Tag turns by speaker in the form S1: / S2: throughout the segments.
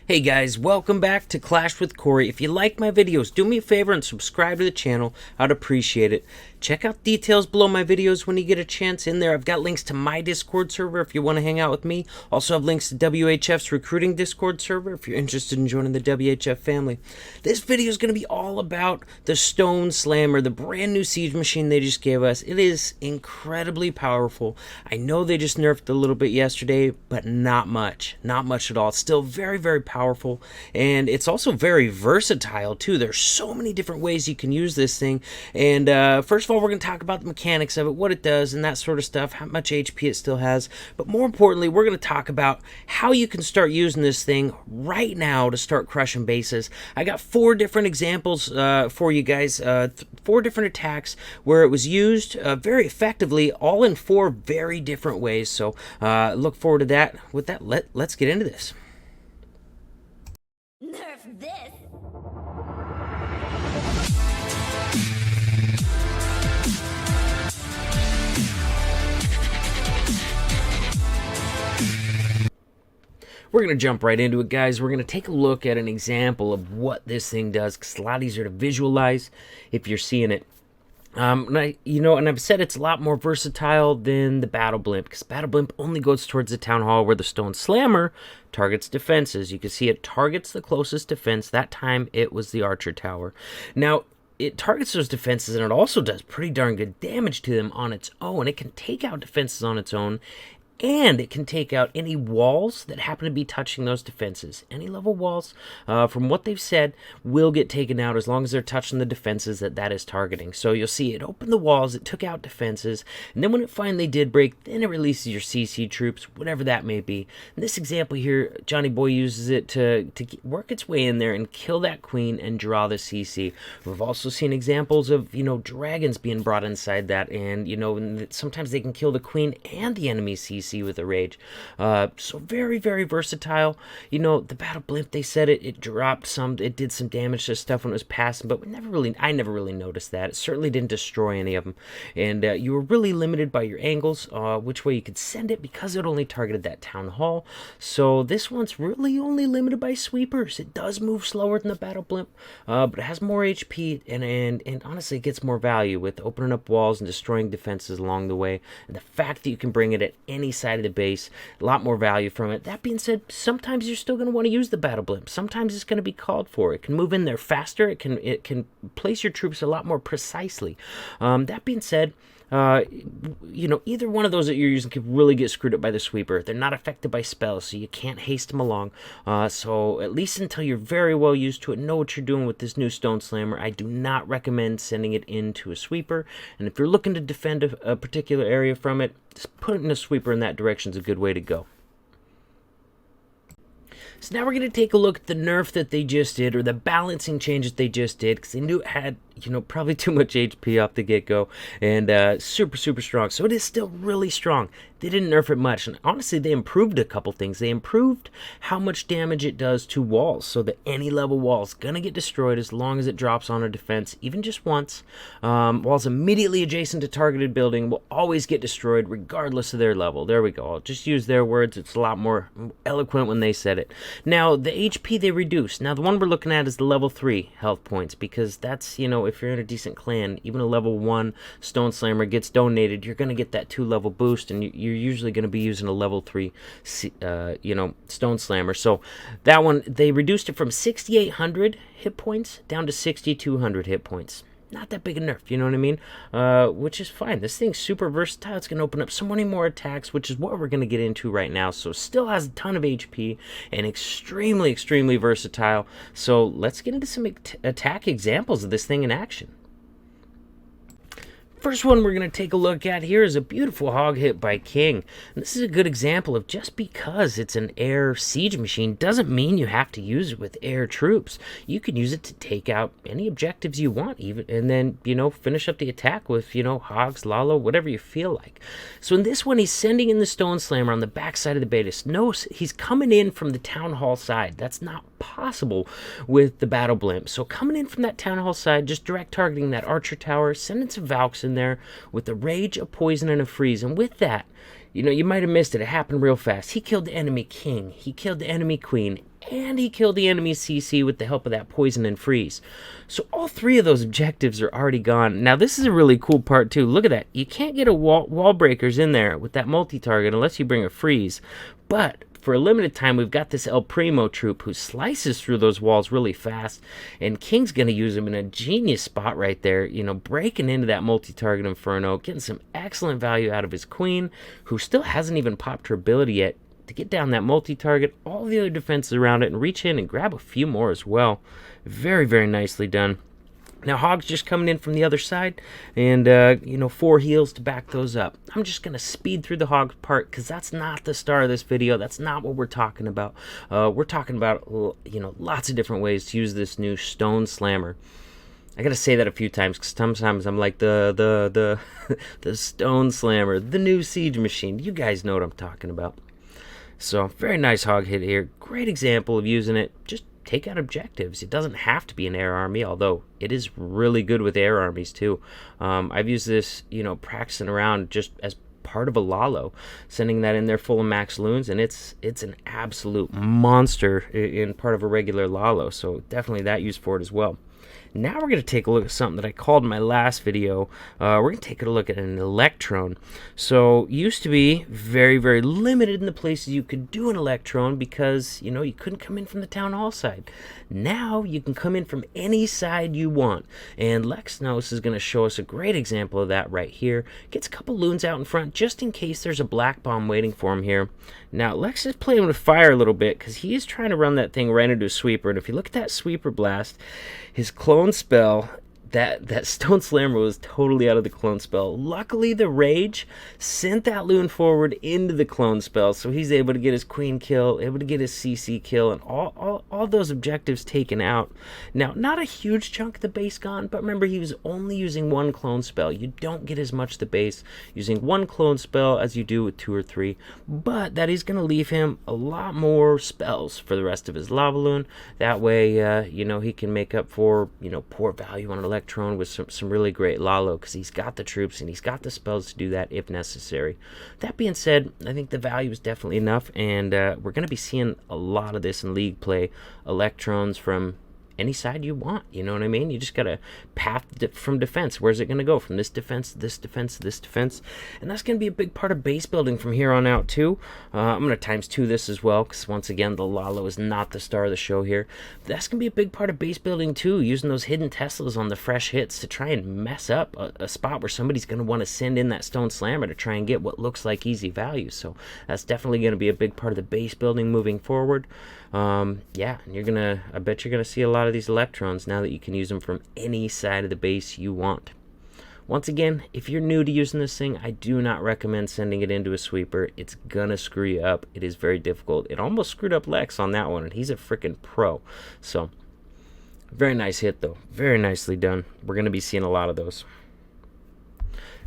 S1: Hey guys, welcome back to Clash with Cory. If you like my videos, do me a favor and subscribe to the channel. I'd appreciate it. Check out details below my videos when you get a chance. In there, I've got links to my Discord server if you want to hang out with me. Also have links to WHF's recruiting Discord server if you're interested in joining the WHF family. This video is going to be all about the Stone Slammer, the brand new siege machine they just gave us. It is incredibly powerful. I know they just nerfed a little bit yesterday, but not much. Not much at all. It's still very, very powerful, and it's also very versatile too. There's so many different ways you can use this thing. And first of all, we're going to talk about the mechanics of it, what it does and that sort of stuff, how much HP it still has. But more importantly, we're going to talk about how you can start using this thing right now to start crushing bases. I got 4 different examples for you guys, 4 different attacks where it was used very effectively, all in 4 very different ways. So look forward to that. With that, let's get into this.
S2: Nerf this!
S1: We're going to jump right into it, guys. We're going to take a look at an example of what this thing does, because it's a lot easier to visualize if you're seeing it. And I've said it's a lot more versatile than the Battle Blimp, because Battle Blimp only goes towards the Town Hall, where the Stone Slammer targets defenses. You can see it targets the closest defense. That time it was the Archer Tower. Now, it targets those defenses, and it also does pretty darn good damage to them on its own. It can take out defenses on its own, and it can take out any walls that happen to be touching those defenses. Any level walls, from what they've said, will get taken out as long as they're touching the defenses that is targeting. So you'll see it opened the walls, it took out defenses, and then when it finally did break, then it releases your CC troops, whatever that may be. In this example here, Johnny Boy uses it to work its way in there and kill that queen and draw the CC. We've also seen examples of, dragons being brought inside that, and, sometimes they can kill the queen and the enemy's CC with a rage. So very, very versatile. The Battle Blimp, they said it dropped some, it did some damage to stuff when it was passing, but I never really noticed that. It certainly didn't destroy any of them, and you were really limited by your angles, which way you could send it, because it only targeted that Town Hall. So this one's really only limited by sweepers. It does move slower than the Battle Blimp, but it has more HP, and honestly it gets more value with opening up walls and destroying defenses along the way, and the fact that you can bring it at any side of the base, a lot more value from it. That being said, sometimes you're still going to want to use the Battle Blimp. Sometimes it's going to be called for. It can move in there faster. It can place your troops a lot more precisely. That being said, either one of those that you're using can really get screwed up by the sweeper. They're not affected by spells, so you can't haste them along. So at least until you're very well used to it, know what you're doing with this new Stone Slammer, I do not recommend sending it into a sweeper. And if you're looking to defend a particular area from it, just putting a sweeper in that direction is a good way to go. So now we're going to take a look at the nerf that they just did, or the balancing changes they just did, because they knew it had, probably too much HP off the get-go, and super, super strong. So it is still really strong. They didn't nerf it much, and honestly, they improved a couple things. They improved how much damage it does to walls, so that any level wall is going to get destroyed as long as it drops on a defense, even just once. Walls immediately adjacent to targeted building will always get destroyed, regardless of their level. There we go. I'll just use their words. It's a lot more eloquent when they said it. Now, the HP they reduced. Now, the one we're looking at is the level 3 health points, because that's, if you're in a decent clan, even a level 1 Stone Slammer gets donated, you're going to get that 2 level boost, and you're usually going to be using a level 3, Stone Slammer. So that one, they reduced it from 6,800 hit points down to 6,200 hit points. Not that big a nerf, you know what I mean? Which is fine. This thing's super versatile. It's going to open up so many more attacks, which is what we're going to get into right now. So still has a ton of HP and extremely, extremely versatile. So let's get into some attack examples of this thing in action. First one we're going to take a look at here is a beautiful hog hit by King. And this is a good example of just because it's an air siege machine doesn't mean you have to use it with air troops. You can use it to take out any objectives you want, even, and then, finish up the attack with, hogs, Lalo, whatever you feel like. So in this one, he's sending in the Stone Slammer on the backside of the base. No, he's coming in from the Town Hall side. That's not possible with the Battle Blimp. So coming in from that Town Hall side, just direct targeting that Archer Tower, sending some Valks in there with a rage, a poison, and a freeze. And with that, you might have missed it. It happened real fast. He killed the enemy king. He killed the enemy queen. and he killed the enemy's CC with the help of that poison and freeze. So all 3 of those objectives are already gone. Now this is a really cool part too. Look at that. You can't get a wall breakers in there with that multi-target unless you bring a freeze. But for a limited time, we've got this El Primo troop who slices through those walls really fast, and King's going to use him in a genius spot right there, you know, breaking into that multi-target Inferno, getting some excellent value out of his Queen, who still hasn't even popped her ability yet, to get down that multi-target, all the other defenses around it, and reach in and grab a few more as well. Very, very nicely done. Now, Hog's just coming in from the other side, and, you know, 4 heals to back those up. I'm just going to speed through the Hog part, because that's not the star of this video. That's not what we're talking about. We're talking about, you know, lots of different ways to use this new Stone Slammer. I got to say that a few times, because sometimes I'm like, the Stone Slammer, the new siege machine. You guys know what I'm talking about. So, very nice Hog hit here. Great example of using it. Just take out objectives. It doesn't have to be an air army, although it is really good with air armies too. I've used this, you know, practicing around just as part of a Lalo, sending that in there full of max loons, and it's an absolute monster in part of a regular Lalo, so definitely that use for it as well. Now we're going to take a look at something that I called in my last video. We're going to take a look at an Electron. So, used to be very, very limited in the places you could do an Electron because, you know, you couldn't come in from the Town Hall side. Now you can come in from any side you want. And Lexnos is going to show us a great example of that right here. Gets a couple loons out in front just in case there's a black bomb waiting for him here. Now, Lex is playing with fire a little bit because he is trying to run that thing right into a sweeper. And if you look at that sweeper blast, his clone spell, that Stone Slammer was totally out of the clone spell. Luckily, the Rage sent that loon forward into the clone spell, so he's able to get his Queen kill, able to get his CC kill, and all those objectives taken out. Now, not a huge chunk of the base gone, but remember, he was only using 1 clone spell. You don't get as much the base using 1 clone spell as you do with 2 or 3, but that is going to leave him a lot more spells for the rest of his Lava Loon. That way, you know, he can make up for, you know, poor value on Electron with some really great Lalo, because he's got the troops and he's got the spells to do that if necessary. That being said, I think the value is definitely enough, and we're going to be seeing a lot of this in League play. Electrons from any side you want, you know what I mean? You just got a path from defense. Where's it going to go? From this defense to this defense to this defense. And that's going to be a big part of base building from here on out too. I'm going to times 2 this as well, because once again, the Lalo is not the star of the show here. That's going to be a big part of base building too, using those hidden Teslas on the fresh hits to try and mess up a spot where somebody's going to want to send in that Stone Slammer to try and get what looks like easy value. So that's definitely going to be a big part of the base building moving forward. Yeah, and I bet you're gonna see a lot of these Electrons now that you can use them from any side of the base you want. Once again, if you're new to using this thing, I do not recommend sending it into a sweeper. It's gonna screw you up. It is very difficult. It almost screwed up Lex on that one, and he's a freaking pro. So, very nice hit though. Very nicely done. We're gonna be seeing a lot of those.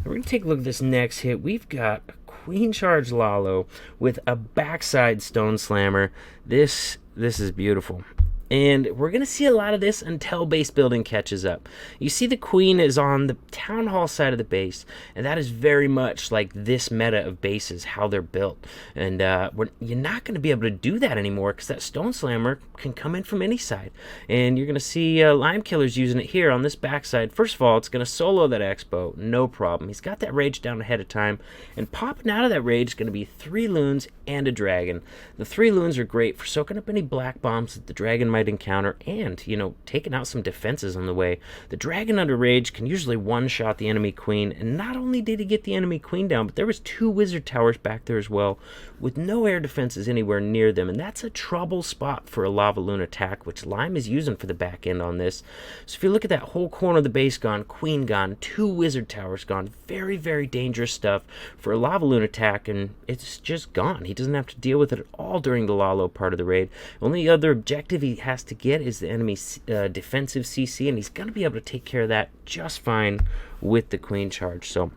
S1: We're going to take a look at this next hit. We've got a Queen Charge Lalo with a backside Stone Slammer. This is beautiful. And we're going to see a lot of this until base building catches up. You see the Queen is on the Town Hall side of the base, and that is very much like this meta of bases, how they're built. And you're not going to be able to do that anymore because that Stone Slammer can come in from any side. And you're going to see Lime Killer's using it here on this backside. First of all, it's going to solo that Expo, no problem. He's got that Rage down ahead of time, and popping out of that Rage is going to be 3 loons and a dragon. The 3 loons are great for soaking up any black bombs that the dragon might encounter, and, you know, taking out some defenses on the way. The dragon under Rage can usually one-shot the enemy Queen, and not only did he get the enemy Queen down, but there was 2 wizard towers back there as well, with no air defenses anywhere near them, and that's a trouble spot for a Lava Loon attack, which Lime is using for the back end on this. So if you look at that whole corner of the base gone, Queen gone, 2 wizard towers gone, very, very dangerous stuff for a Lava Loon attack, and it's just gone. He doesn't have to deal with it at all during the Lalo part of the raid. Only other objective he has to get is the enemy's defensive CC, and he's going to be able to take care of that just fine with the Queen Charge. So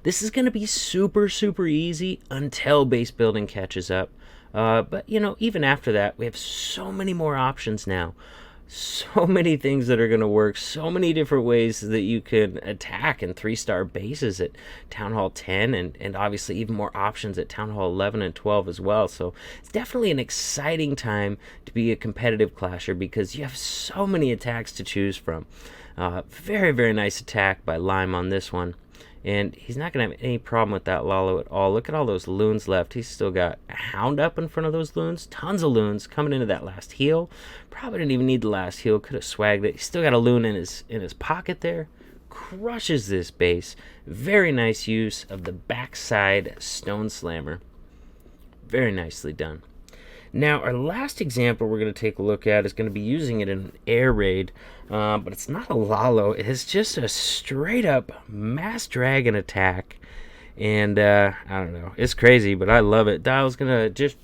S1: this is going to be super, super easy until base building catches up. But, you know, even after that, we have so many more options now. So many things that are going to work, so many different ways that you can attack in 3-star bases at Town Hall 10, and obviously even more options at Town Hall 11 and 12 as well. So it's definitely an exciting time to be a competitive clasher because you have so many attacks to choose from. Very, very nice attack by Lime on this one. And he's not going to have any problem with that Lalo at all. Look at all those loons left. He's still got a hound up in front of those loons. Tons of loons coming into that last heal. Probably didn't even need the last heal. Could have swagged it. He's still got a loon in his pocket there. Crushes this base. Very nice use of the backside Stone Slammer. Very nicely done. Now, our last example we're going to take a look at is going to be using it in an air raid, but it's not a Lalo. It is just a straight-up mass dragon attack, and I don't know. It's crazy, but I love it. Dial's going to just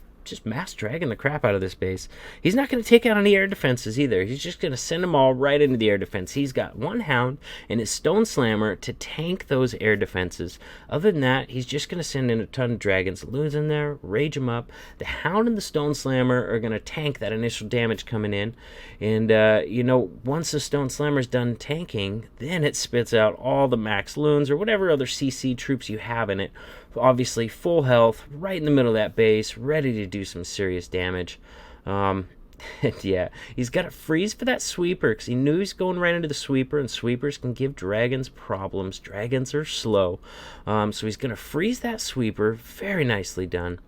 S1: mass dragon the crap out of this base. He's not going to take out any air defenses either. He's just going to send them all right into the air defense. He's got one hound and his Stone Slammer to tank those air defenses. Other than that, he's just going to send in a ton of dragons. Loons in there, rage them up. The hound and the Stone Slammer are going to tank that initial damage coming in. And, once the Stone Slammer's done tanking, then it spits out all the max loons or whatever other CC troops you have in it. Obviously, full health, right in the middle of that base, ready to do some serious damage. Yeah, he's got to freeze for that sweeper because he knew he's going right into the sweeper, and sweepers can give dragons problems. Dragons are slow. So he's going to freeze that sweeper. Very nicely done.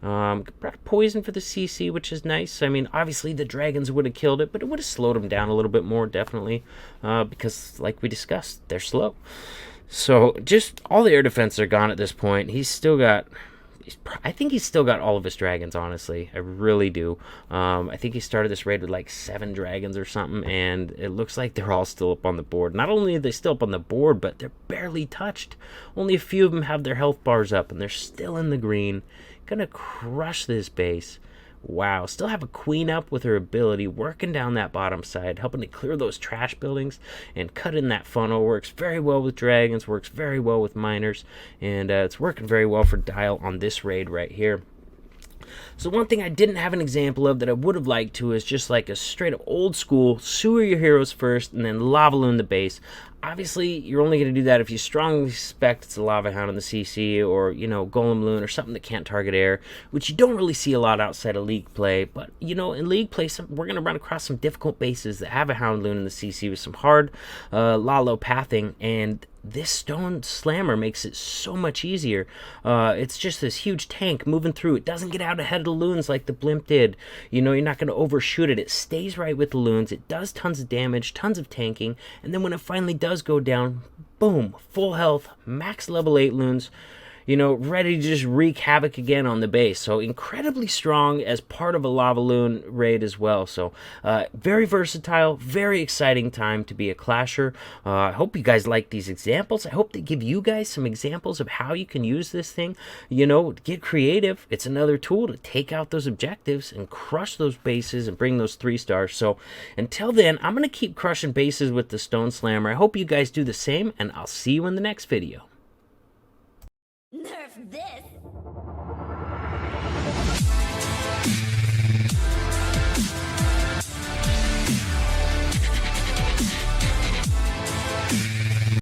S1: Brought poison for the CC, which is nice. I mean, obviously the dragons would have killed it, but it would have slowed them down a little bit more, definitely, because, like we discussed, they're slow. So just all the air defenses are gone at this point. I think he's still got all of his dragons, honestly. I really do. I think he started this raid with like 7 dragons or something, and it looks like they're all still up on the board. Not only are they still up on the board, but they're barely touched. Only a few of them have their health bars up, and they're still in the green. Gonna crush this base. Wow, still have a queen up with her ability, working down that bottom side, helping to clear those trash buildings and cut in that funnel. Works very well with dragons, works very well with miners, and it's working very well for Dial on this raid right here. So one thing I didn't have an example of that I would have liked to is just like a straight up old school sewer your heroes first and then lava loon the base. Obviously, you're only going to do that if you strongly suspect it's a lava hound in the CC or, golem loon or something that can't target air, which you don't really see a lot outside of league play. But, in league play, we're going to run across some difficult bases that have a hound loon in the CC with some hard Lalo pathing, and this Stone Slammer makes it so much easier. It's just this huge tank moving through. It doesn't get out ahead of the loons like the blimp did. You're not going to overshoot it. It stays right with the loons. It does tons of damage, tons of tanking, and then when it finally does go down, boom, full health, max level 8 loons, ready to just wreak havoc again on the base. So incredibly strong as part of a lava loon raid as well. So very versatile, very exciting time to be a clasher. I hope you guys like these examples. I hope they give you guys some examples of how you can use this thing. Get creative. It's another tool to take out those objectives and crush those bases and bring those 3 stars. So until then, I'm going to keep crushing bases with the Stone Slammer. I hope you guys do the same, and I'll see you in the next video.